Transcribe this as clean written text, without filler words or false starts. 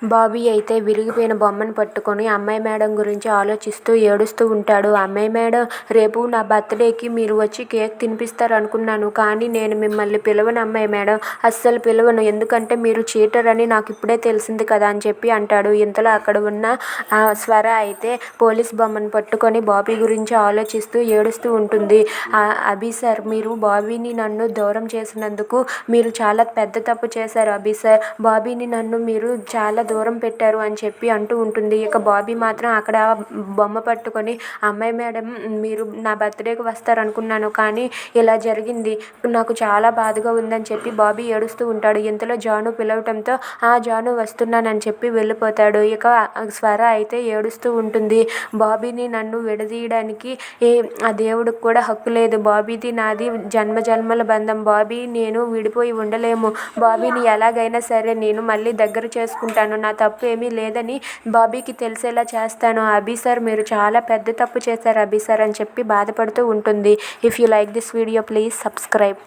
బాబీ అయితే విరిగిపోయిన బొమ్మను పట్టుకొని అమ్మాయి మేడం గురించి ఆలోచిస్తూ ఏడుస్తూ ఉంటాడు. అమ్మాయి మేడం, రేపు నా బర్త్డేకి మీరు వచ్చి కేక్ తినిపిస్తారు అనుకున్నాను, కానీ నేను మిమ్మల్ని పిలవను అమ్మాయి మేడం, అస్సలు పిలవను. ఎందుకంటే మీరు చీటర్ అని నాకు ఇప్పుడే తెలిసింది కదా అని చెప్పి అంటాడు. ఇంతలో అక్కడ ఉన్న స్వర అయితే పోలీస్ బొమ్మను పట్టుకొని బాబీ గురించి ఆలోచిస్తూ ఏడుస్తూ ఉంటుంది. అభి సార్, మీరు బాబీని నన్ను దూరం చేసినందుకు మీరు చాలా పెద్ద తప్పు చేశారు అభి సార్. బాబీని నన్ను మీరు చాలా దూరం పెట్టారు అని చెప్పి అంటూ ఉంటుంది. ఇక బాబీ మాత్రం అక్కడ బొమ్మ పట్టుకొని, అమ్మాయి మేడం, మీరు నా బర్త్డేకి వస్తారు అనుకున్నాను, కానీ ఇలా జరిగింది, నాకు చాలా బాధగా ఉందని చెప్పి బాబీ ఏడుస్తూ ఉంటాడు. ఇంతలో జాను పిలవటంతో జాను వస్తున్నానని చెప్పి వెళ్ళిపోతాడు. ఇక స్వర అయితే ఏడుస్తూ ఉంటుంది. బాబీని నన్ను విడదీయడానికి ఆ దేవుడికి కూడా హక్కు లేదు. బాబీది నాది జన్మజన్మల బంధం. బాబీ నేను విడిపోయి ఉండలేము. బాబీని ఎలాగైనా సరే నేను మళ్ళీ దగ్గర చేసుకుంటాను. నా తప్పు ఏమీ లేదని బాబీకి తెలిసేలా చేస్తాను. అభి సార్, మీరు చాలా పెద్ద తప్పు చేశారు అభి సార్ అని చెప్పి బాధపడుతూ ఉంటుంది. If you like this video, please subscribe.